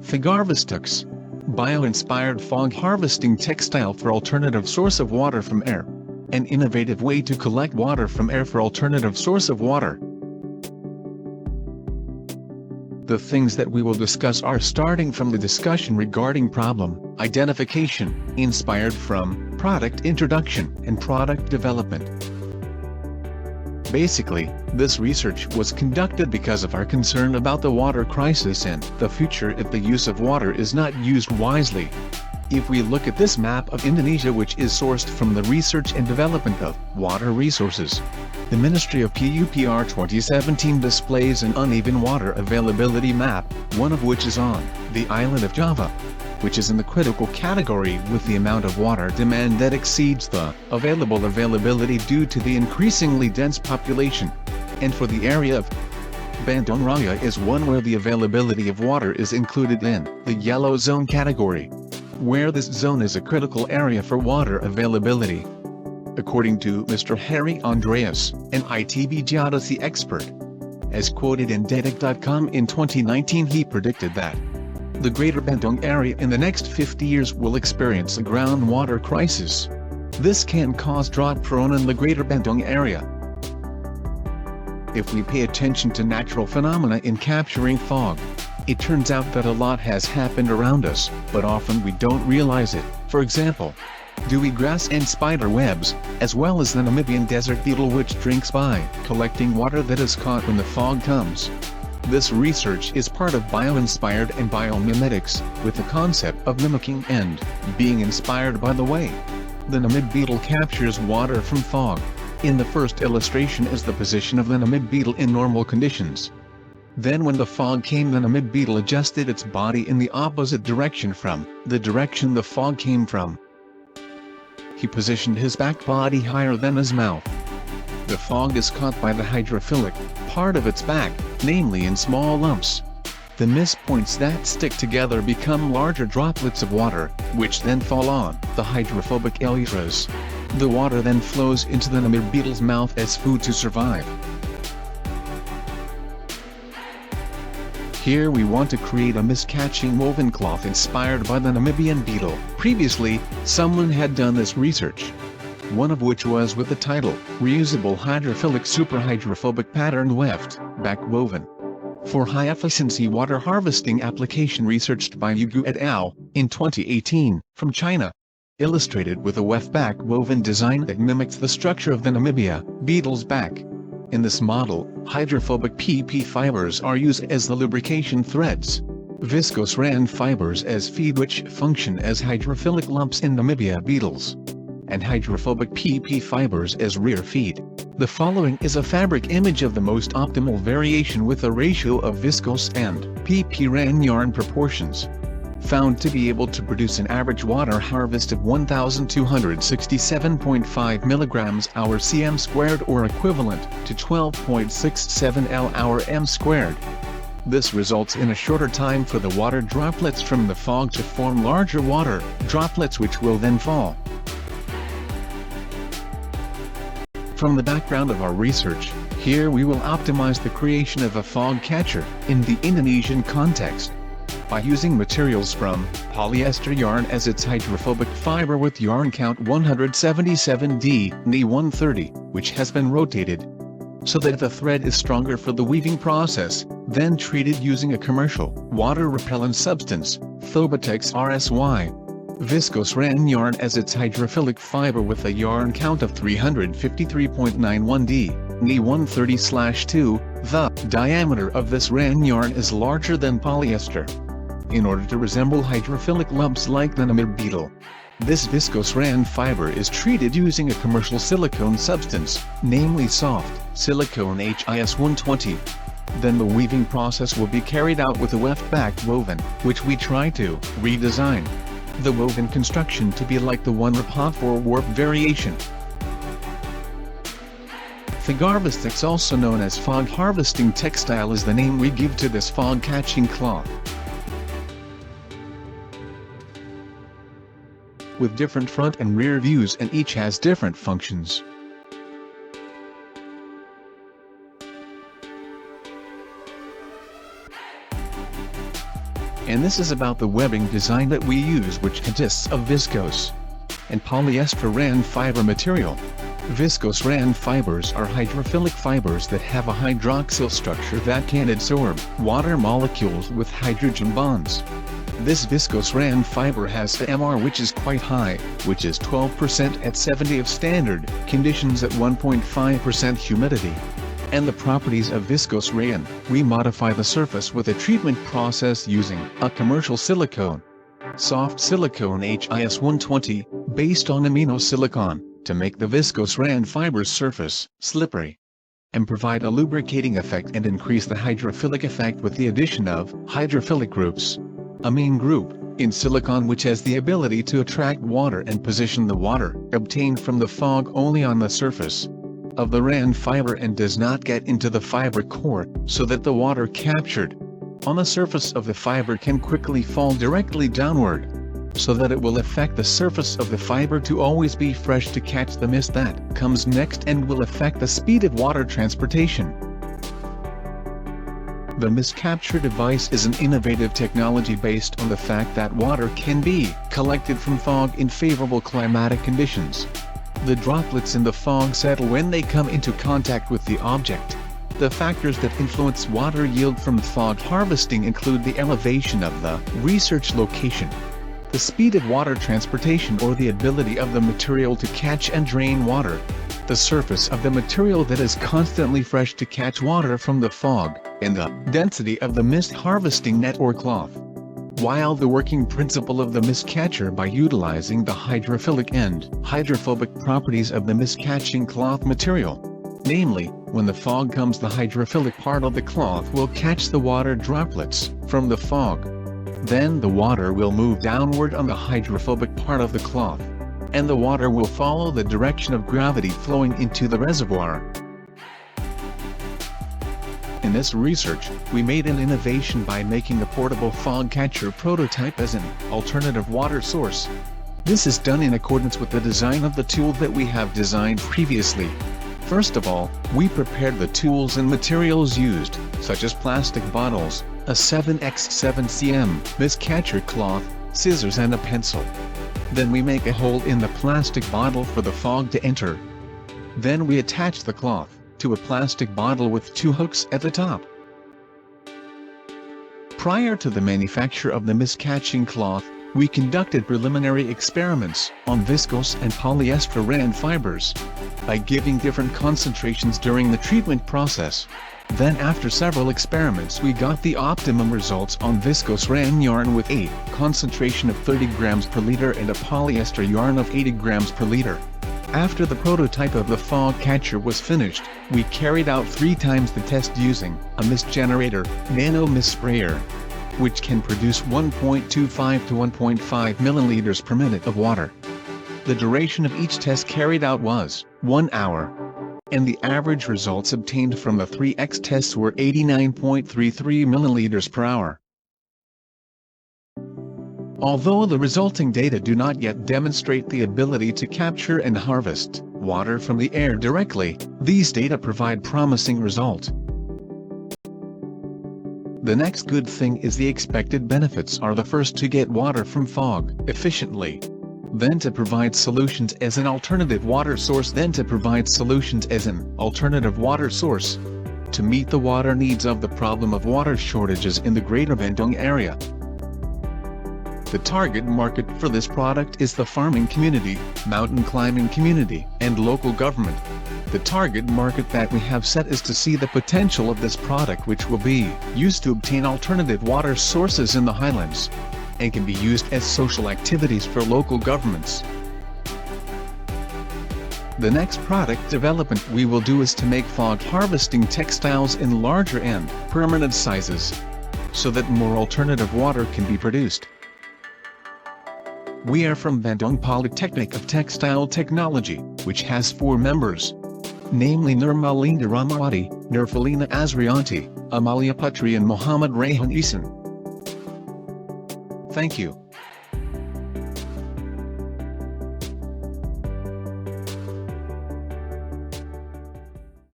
FogharvesTex. Bioinspired fog harvesting textile for alternative source of water from air. An innovative way to collect water from air for alternative source of water. The things that we will discuss are starting from the discussion regarding problem identification, inspired from product introduction and product development. Basically, this research was conducted because of our concern about the water crisis and the future if the use of water is not used wisely. If we look at this map of Indonesia, which is sourced from the Research and Development of Water Resources, the Ministry of PUPR 2017 displays an uneven water availability map, one of which is on the island of Java, which is in the critical category with the amount of water demand that exceeds the available availability due to the increasingly dense population. And for the area of Bandung Raya is one where the availability of water is included in the yellow zone category, where this zone is a critical area for water availability. According to Mr. Harry Andreas, an ITB geodesy expert, as quoted in Detik.com in 2019, he predicted that the Greater Bandung area in the next 50 years will experience a groundwater crisis. This can cause drought-prone in the Greater Bandung area. If we pay attention to natural phenomena in capturing fog, it turns out that a lot has happened around us, but often we don't realize it. For example, dewy grass and spider webs, as well as the Namibian desert beetle, which drinks by collecting water that is caught when the fog comes. This research is part of Bioinspired and biomimetics, with the concept of mimicking and being inspired by the way the Namib beetle captures water from fog. In the first illustration is the position of the Namib beetle in normal conditions. Then when the fog came, the Namib beetle adjusted its body in the opposite direction from the direction the fog came from. He positioned his back body higher than his mouth. The fog is caught by the hydrophilic part of its back, namely in small lumps. The mist points that stick together become larger droplets of water, which then fall on the hydrophobic elytras. The water then flows into the Namib beetle's mouth as food to survive. Here we want to create a mist-catching woven cloth inspired by the Namibian beetle. Previously, someone had done this research, one of which was with the title, Reusable Hydrophilic Superhydrophobic Pattern Weft, Back Woven, for high-efficiency water harvesting application, researched by Yugu et al. In 2018, from China. Illustrated with a weft-back woven design that mimics the structure of the Namibia beetle's back. In this model, hydrophobic PP fibers are used as the lubrication threads, viscose RAN fibers as feed, which function as hydrophilic lumps in Namibia beetles, and hydrophobic PP fibers as rear feed. The following is a fabric image of the most optimal variation with a ratio of viscose and PP RAN yarn proportions, found to be able to produce an average water harvest of 1,267.5 mg/hour cm squared, or equivalent to 12.67 L/hour m squared. This results in a shorter time for the water droplets from the fog to form larger water droplets, which will then fall. From the background of our research, here we will optimize the creation of a fog catcher in the Indonesian context by using materials from polyester yarn as its hydrophobic fiber with yarn count 177D, Ni 130, which has been rotated so that the thread is stronger for the weaving process, then treated using a commercial water-repellent substance, Thobatex RSY. Viscose RAN yarn as its hydrophilic fiber with a yarn count of 353.91D, Ni 130/2, the diameter of this RAN yarn is larger than polyester. In order to resemble hydrophilic lumps like the Namib beetle, this viscose RAN fiber is treated using a commercial silicone substance, namely soft silicone HIS 120. Then the weaving process will be carried out with a weft-back woven, which we try to redesign the woven construction to be like the one repot for warp variation. FogharvesTex, also known as fog harvesting textile, is the name we give to this fog-catching cloth. With different front and rear views, and each has different functions. And this is about the webbing design that we use, which consists of viscose and polyester rayon fiber material. Viscose rayon fibers are hydrophilic fibers that have a hydroxyl structure that can absorb water molecules with hydrogen bonds. This viscose rayon fiber has the MR which is quite high, which is 12% at 70 of standard conditions at 1.5% humidity. And the properties of viscose rayon, we modify the surface with a treatment process using a commercial silicone, soft silicone HIS 120, based on amino silicon, to make the viscose rayon fiber's surface slippery and provide a lubricating effect and increase the hydrophilic effect with the addition of hydrophilic groups. Amine group in silicon which has the ability to attract water and position the water obtained from the fog only on the surface of the rayon fiber and does not get into the fiber core, so that the water captured on the surface of the fiber can quickly fall directly downward, so that it will affect the surface of the fiber to always be fresh to catch the mist that comes next and will affect the speed of water transportation. The mist capture device is an innovative technology based on the fact that water can be collected from fog in favorable climatic conditions. The droplets in the fog settle when they come into contact with the object. The factors that influence water yield from fog harvesting include the elevation of the research location, the speed of water transportation or the ability of the material to catch and drain water, the surface of the material that is constantly fresh to catch water from the fog, and the density of the mist harvesting net or cloth. While the working principle of the mist catcher by utilizing the hydrophilic and hydrophobic properties of the mist catching cloth material, namely, when the fog comes, the hydrophilic part of the cloth will catch the water droplets from the fog. Then the water will move downward on the hydrophobic part of the cloth, and the water will follow the direction of gravity flowing into the reservoir. In this research, we made an innovation by making a portable fog catcher prototype as an alternative water source. This is done in accordance with the design of the tool that we have designed previously. First of all, we prepared the tools and materials used, such as plastic bottles, a 7x7 cm mist catcher cloth, scissors and a pencil. Then we make a hole in the plastic bottle for the fog to enter. Then we attach the cloth to a plastic bottle with two hooks at the top. Prior to the manufacture of the mist catching cloth, we conducted preliminary experiments on viscose and polyester rayon fibers by giving different concentrations during the treatment process. Then after several experiments we got the optimum results on viscose rayon yarn with a concentration of 30 grams per liter and a polyester yarn of 80 grams per liter. After the prototype of the fog catcher was finished, we carried out 3 times the test using a mist generator, nano mist sprayer, which can produce 1.25 to 1.5 milliliters per minute of water. The duration of each test carried out was 1 hour. And the average results obtained from the 3x tests were 89.33 milliliters per hour. Although the resulting data do not yet demonstrate the ability to capture and harvest water from the air directly, these data provide promising results. The next good thing is the expected benefits are the first to get water from fog efficiently, then to provide solutions as an alternative water source, then to provide solutions as an alternative water source to meet the water needs of the problem of water shortages in the Greater Bandung area. The target market for this product is the farming community, mountain climbing community, and local government. The target market that we have set is to see the potential of this product, which will be used to obtain alternative water sources in the highlands, and can be used as social activities for local governments. The next product development we will do is to make fog harvesting textiles in larger and permanent sizes, so that more alternative water can be produced. We are from Bandung Polytechnic of Textile Technology, which has 4 members, namely Nurmalinda Ramawati, Nurfalina Azrianti, Amalia Putri and Muhammad Rayhan Isan. Thank you.